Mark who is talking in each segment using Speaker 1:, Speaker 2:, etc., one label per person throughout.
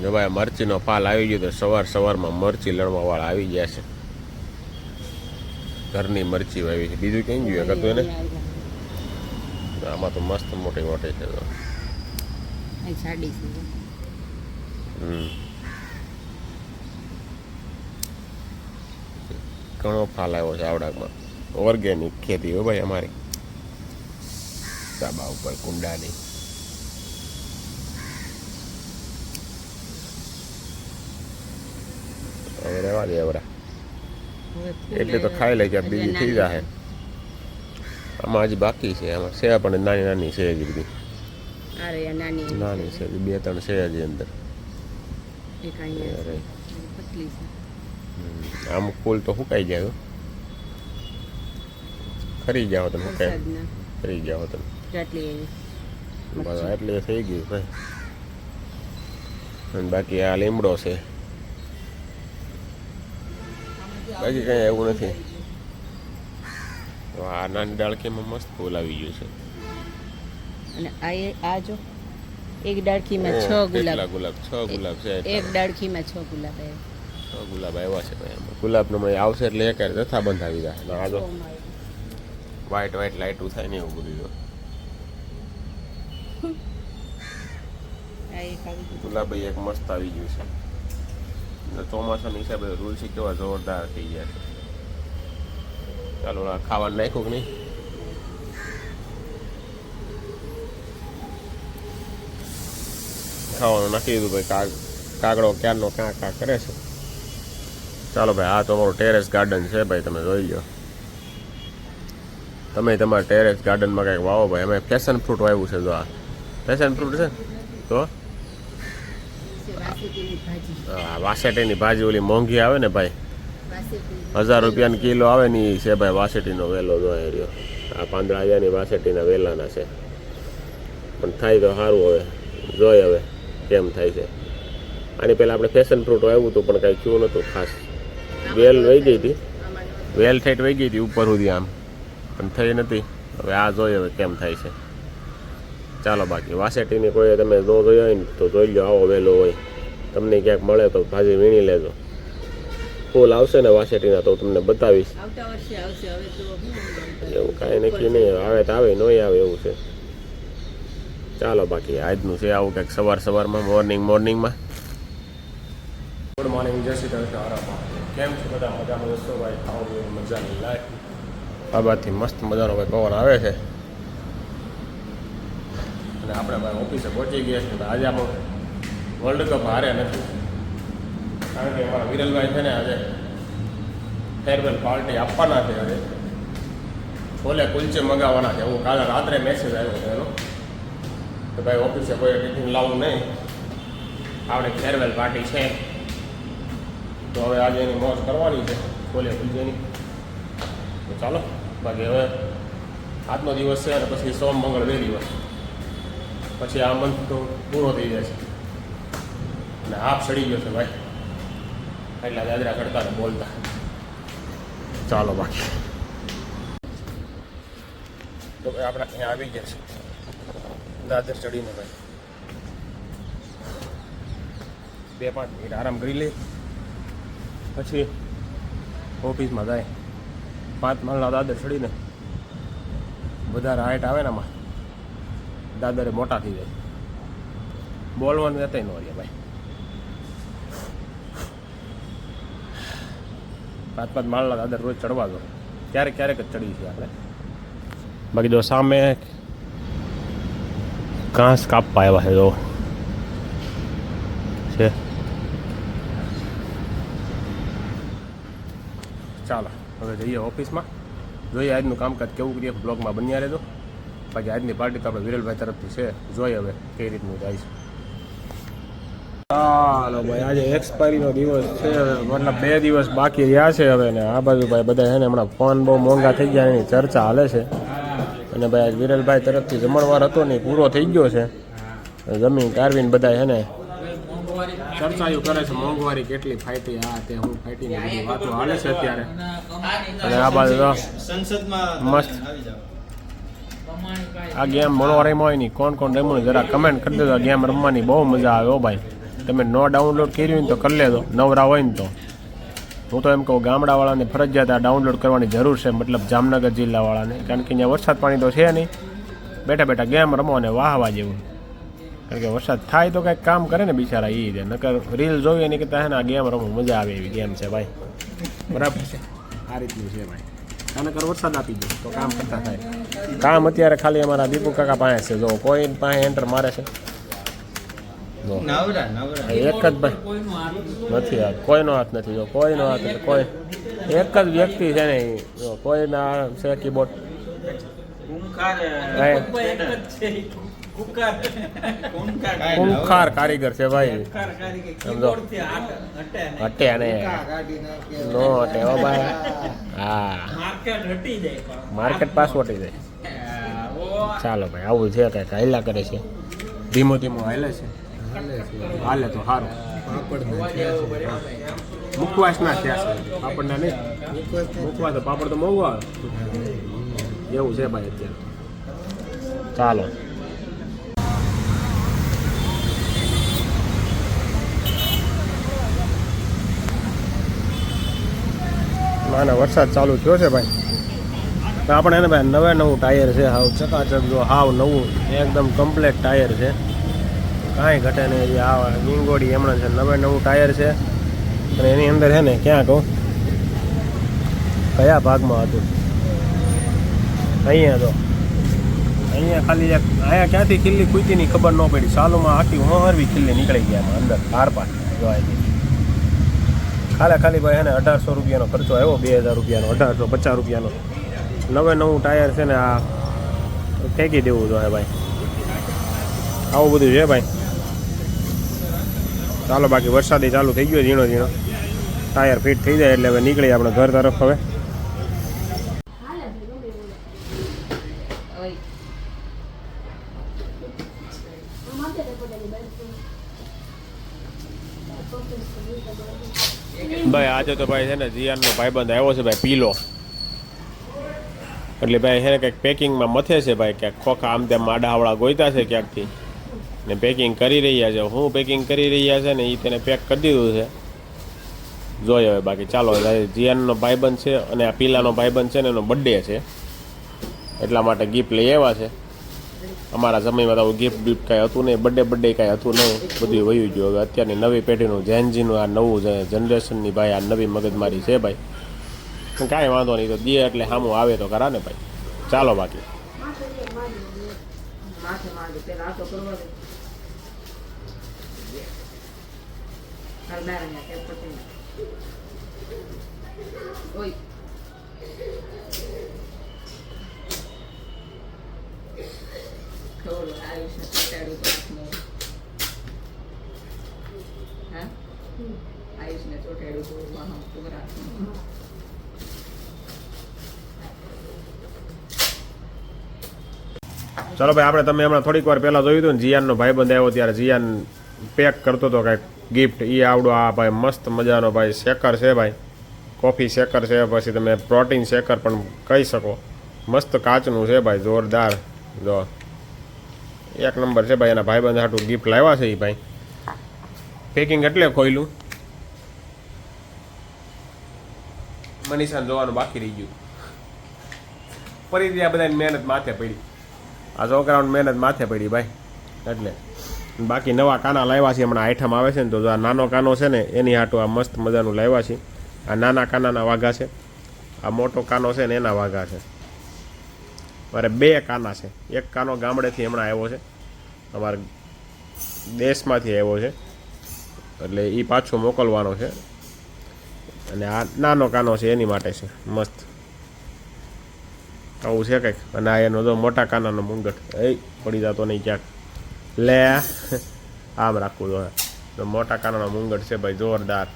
Speaker 1: જો ભાઈ મરચીનો પાલ આવી ગયો તો સવારમાં મરચી લણવા વાળા આવી ગયા છે. ઘરની મરચી વાવી છે, બીજું કઈ ગયું હતું એને. આમાં તો મસ્ત મોટી મોટી છે. ઘણો ફાલ આવ્યો છે આવડામાં. ઓર્ગેનિક ખેતી હો ભાઈ અમારી, ધાબા ઉપર કુંડાની. હવે રહેવા દે એવડા, એટલે તો ખાઈ લે ક્યાંક બીજી થઈ જાય. આમાં હજી બાકી છે, આમાં છે પણ નાની નાની છે હજી બધી. નાની છે, 2-3 છે હજી અંદર. આમ ફૂલ તો સુકાઈ જાય, ખરી જાવ તમે, ખરી જાવ તમે. એટલે થઈ ગયું ભાઈ. અને બાકી આ લીમડો છે, બાકી કઈ એવું નથી. આ નાની ડાળખીમાં મસ્ત ફૂલ આવી ગયું છે.
Speaker 2: અને આ જો એક ડાળખીમાં 6 ગુલાબ.
Speaker 1: 6 ગુલાબ છે.
Speaker 2: એક ડાળખીમાં 6 ગુલાબ.
Speaker 1: 6 ગુલાબ આવ્યા છે ભાઈ. ગુલાબનો મને આવશે એટલે એક જથ્થા બંધ આવી જાય. આ જો વ્હાઈટ લાઈટું થાય ને એવું બધું. ગુલાબ એક મસ્ત આવી ગયું છે. ચોમાસાના હિસાબે તુલસી કેવા જોરદાર થઈ ગયા છે. ચાલો ખાવાનું નાખ્યું કે નહીં? ખાવાનું નાખી દીધું ભાઈ. કાગડો ક્યારનો કાં કરે છે. ચાલો ભાઈ, આ તો અમારું ટેરેસ ગાર્ડન છે ભાઈ, તમે જોઈ લો. તમે તમારા ટેરેસ ગાર્ડનમાં કંઈક વાવો ભાઈ. અમે પેશન ફ્રૂટ વાવ્યું છે. જો આ પેશન ફ્રૂટ છે તો વાસેટીની ભાજી ઓલી મોંઘી આવે ને ભાઈ, 1000 રૂપિયાની કિલો આવે ને એ છે ભાઈ વાસેટીનો વેલો. જો રહ્યો આ 15000ની વાસેટીના વેલાના છે. પણ થાય તો સારું. હવે જોઈએ હવે કેમ થાય છે. આની પહેલાં આપણે પેશન ફ્રૂટ વાવ્યું હતું પણ કાંઈ થયું નહોતું ખાસ. વેલ વહી ગઈ હતી, વેલ ઠેઠ વહી ગઈ હતી ઉપર સુધી આમ, પણ થઈ નથી. હવે આ જોઈએ હવે કેમ થાય છે. ચાલો બાકી વાસેટીની કોઈ તમે ન જોઈ હોય ને તો જોઈ લો. આવો વેલો હોય તમને ક્યાંક મળે તો ભાજી વીણી લેજો. ફૂલ આવશે ને વાસેટીના તો તમને બતાવીશ. એવું કાંઈ નક્કી નહીં, આવે તો આવે, નહીં આવે એવું છે. ચાલો બાકી આજનું છે આવું કંઈક સવારમાં મોર્નિંગમાં. ગુડ મોર્નિંગ, જય શ્રી કૃષ્ણ. કેમ છો બધા? મજામાં જશો ભાઈ? ખાઓ મજાની લાઈફ. બાબાથી મસ્ત મજાનો ભાઈ પવન આવે છે. અને આપણે ભાઈ ઓફિસે પહોંચી ગયા છીએ. આજે આપણે વર્લ્ડ કપ હારે નથી, કારણ કે અમારા વિરલભાઈ છે ને આજે ફેરવેલ પાર્ટી આપવાના છે. આજે છોલે કુલચે મંગાવવાના છે. હું કાલે રાત્રે મેસેજ આવ્યો હતો એનો કે ભાઈ ઓફિસે કોઈ ટિફિન લાવવું નહીં, આપણે ફેરવેલ પાર્ટી છે. તો હવે આજે એની મોજ કરવાની છે છોલે કુલચેની. તો ચાલો બાકી હવે આજનો દિવસ છે અને પછી સોમ મંગળ 2 દિવસ પછી આ મંથ તો પૂરો થઈ જાય છે. અને હાફ સડી ગયો છે ભાઈ, એટલા દાદરા કરતા ને બોલતા. ચાલો બાકી તો ભાઈ આપણે અહીંયા આવી ગયા છે દાદર ચડીને ભાઈ 2-5 મિનિટ આરામ કરી લે પછી ઓફિસમાં જાય. 5 માળના દાદર ચડીને બધા હાઈટ આવે ને આમાં દાદરે મોટા થઈ જાય. બોલવાનું રહેતા ન હોય ભાઈ. 5 માળના દાદર રોજ ચડવા દો. ક્યારેક જ ચડી છે આપણે. બાકી જો સામે ઘાસ કાપવા આવ્યા છે જો છે. ચાલો હવે જઈએ ઓફિસમાં, જોઈએ આજનું કામકાજ કેવું કરીએ. બ્લોગમાં બન્યા રહેજો. બાકી આજની પાર્ટી તો આપણે વિરલભાઈ તરફથી છે, જોઈએ હવે કઈ રીતનું જાય છે. ચાલો ભાઈ, આજે એક્સપાયરીનો દિવસ છે, મતલબ 2 દિવસ બાકી રહ્યા છે હવે. ને આ બાજુ ભાઈ બધા છે ને હમણાં ફોન બહુ મોંઘા થઈ ગયા એની ચર્ચા હાલે છે. અને ભાઈ આજ વિરલભાઈ તરફથી જમણવાર હતો ને પૂરો થઈ ગયો છે. જમીન કારવીને બધા છે ને ચર્ચાઓ કરે છે મોંઘવારી કેટલી ફાઈટી, આ તે હું ફાઈટીની બધી વાતો હાલે છે અત્યારે. અને આ બાજુ સંસદમાં મસ્ત આ ગેમ મળો રમ્યો હોય નહીં, કોણ કોણ રમ્યું જરા કમેન્ટ કરી દેજો. ગેમ રમવાની બહુ મજા આવે હો ભાઈ. તમે નો ડાઉનલોડ કર્યું હોય ને તો કરી લેજો, નવરા હોય ને તો. હું તો એમ કહું ગામડાવાળાને ફરજિયાત આ ડાઉનલોડ કરવાની જરૂર છે, મતલબ જામનગર જિલ્લાવાળાને, કારણ કે અહીંયા વરસાદ પાણી તો છે નહીં. બેઠા બેઠા ગેમ રમો અને વાહવા જેવું. કારણ કે વરસાદ થાય તો કંઈક કામ કરે ને બિચારા એ રીતે, નકર રીલ જોઈએ એની કરતાં હે ને આ ગેમ રમો મજા આવે એવી ગેમ છે ભાઈ. બરાબર છે, આ રીતનું છે ભાઈ. આને કર વરસાદ આપી દો તો કામ કરતા થાય. કામ અત્યારે ખાલી અમારા દીપુ કાકા પાસે છે. જો કોઈ પાસે એન્ટર મારે છે એક જ ભાઈ નથી, હાથ કોઈનો હાથ નથી. જો કોઈનો હાથ એટલે કોઈ એક જ વ્યક્તિ છે ને, જો કોઈના છે કીબોર્ડ કુંખાર કારીગર છે ભાઈ. સમજો હટે અને નો હટે હો ભાઈ. હા માર્કેટ પાસ વટી જાય. ચાલો ભાઈ આવું છે કંઈક હાલ્યા કરે છે, ધીમો ધીમો હાલે છે. હાલે તો સારું. મુખવાસ ના થયા છે પાપડના નહીં, મુખવા તો પાપડ તો મોંઘવા એવું છે ભાઈ અત્યારે. ચાલો ના વરસાદ ચાલુ થયો છે ભાઈ. તો આપણે એને ભાઈ નવે નવું ટાયર છે, હાવ ચકાચક. જો હાવ નવું એકદમ કમ્પ્લેટ ટાયર છે, કાંઈ ઘટે નહીં. આ વિંગોડી હમણાં છે, નવે નવું ટાયર છે. અને એની અંદર છે ને ક્યાં કહું કયા ભાગમાં હતું, અહીંયા તો અહીંયા ખાલી એક અહીંયા ક્યાંથી ખીલ્લી કૂતીની ખબર ન પડી. સાલોમાં આખી હોહરવી ખીલ્લી નીકળી ગયા એમાં અંદર પાર જોવાય. ખાલી ભાઈ એને 1800 રૂપિયાનો ખર્ચો આવ્યો, 2000 રૂપિયાનો, 1850 રૂપિયાનો. નવે નવું ટાયર છે ને આ ફેંકી દેવું જોઈએ ભાઈ. આવું બધું છે ભાઈ. ચાલો બાકી વરસાદી ચાલુ થઈ ગયો ઝીણો ઝીણો. ટાયર ફિટ થઈ જાય એટલે હવે નીકળી આપણે ઘર તરફ. હવે ભાઈ આજે તો ભાઈ છે ને જીયાનનો ભાઈબંધ આવ્યો છે ભાઈ પીલો. એટલે ભાઈ છે ને કંઈક પેકિંગમાં મથે છે ભાઈ, ક્યાંક ખોખા આમ તેમ આડાવડા ગોઈતા છે ક્યાંકથી ને પેકિંગ કરી રહ્યા છે. હું પેકિંગ કરી રહ્યા છે ને એ તેને પેક કરી દીધું છે. જોઈએ હવે બાકી. ચાલો જીયાનનો ભાઈબંધ છે અને આ પીલાનો ભાઈબંધ છે ને એનો બર્થડે છે, એટલા માટે ગિફ્ટ લઈ આવ્યા છે. અમારા સમયમાં તો ગિફ્ટ બિફ્ટ કાંઈ હતું નહીં, બર્થડે કાંઈ હતું નહીં, બધું વયું ગયું. હવે અત્યારની નવી પેઢીનું જેનજીનું આ નવું જનરેશનની ભાઈ આ નવી મગજમારી છે ભાઈ. કાંઈ વાંધો નહીં, તો દે એટલે સામું આવે તો કરા ને ભાઈ. ચાલો બાકી ચલો ભાઈ આપણે તમે હમણાં થોડીક વાર પહેલાં જોયું હતું ને જીયાનનો ભાઈબંધ આવ્યો ત્યારે જીયાન પેક કરતો હતો કાંઈક ગિફ્ટ. એ આવડો આ ભાઈ મસ્ત મજાનો ભાઈ શેકર છે ભાઈ, કોફી શેકર છે, પછી તમે પ્રોટીન શેકર પણ કહી શકો. મસ્ત કાચનું છે ભાઈ, જોરદાર. જો એક નંબર છે ભાઈ. એના ભાઈબંધ હાટું ગિફ્ટ લાવ્યા છે એ ભાઈ. પેકિંગ એટલે ખોયલું મનીષાને જોવાનું બાકી રહી ગયું. ફરીથી આ બધાની મહેનત માથે પડી, આ છોકરાઓની મહેનત માથે પડી ભાઈ. એટલે બાકી નવા કાના લાવ્યા છે હમણાં આઈટમ આવે છે ને, તો આ નાનો કાનો છે ને એની હાટું આ મસ્ત મજાનું લાવ્યા છે. આ નાના કાનાના વાઘા છે, આ મોટો કાનો છે ને એના વાઘા છે. મારે 2 કાના છે. એક કાનો ગામડેથી હમણાં આવ્યો છે, અમારા દેશમાંથી આવ્યો છે, એટલે એ પાછો મોકલવાનો છે. અને આ નાનો કાનો છે એની માટે છે. મસ્ત આવું છે કંઈક. અને આ એનો જો મોટા કાનાનો મુંગટ એ પડી જતો નહીં ક્યાંક. લે આમ રાખવું જોઈએ. તો મોટા કાનાનો મુંગટ છે ભાઈ, જોરદાર.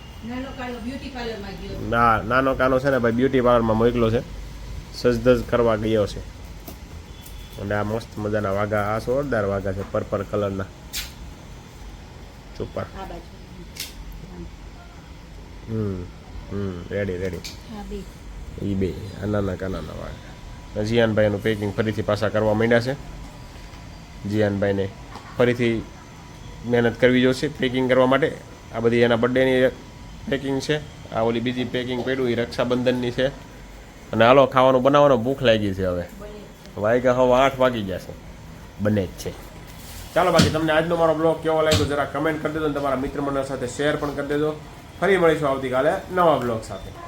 Speaker 1: ના નાનો કાનો છે ને ભાઈ બ્યુટી પાર્લરમાં મોકલો છે, સજધજ કરવા ગયો છે. અને આ મસ્ત મજાના વાઘા, આ જોરદાર વાઘા છે, પર્પલ કલરના. સુપર. રેડી એ 2 આ નાના કાનાના વાઘા. જીયાનભાઈનું પેકિંગ ફરીથી પાછા કરવા માંડ્યા છે. જીયાનભાઈને ફરીથી મહેનત કરવી જોઈશે પેકિંગ કરવા માટે. આ બધી એના બર્થડેની પેકિંગ છે. આ ઓલી બીજી પેકિંગ પડ્યું એ રક્ષાબંધનની છે. અને હાલો ખાવાનું બનાવવાનો ભૂખ લાગી છે હવે. વાગ્યા હવે 8 વાગી ગયા છે. બને જ છે. ચાલો બાકી તમને આજનો મારો બ્લોગ કેવો લાગ્યો જરા કમેન્ટ કરી દેજો અને તમારા મિત્ર મંડળ સાથે શેર પણ કરી દેજો. ફરી મળીશું આવતીકાલે નવા બ્લોગ સાથે.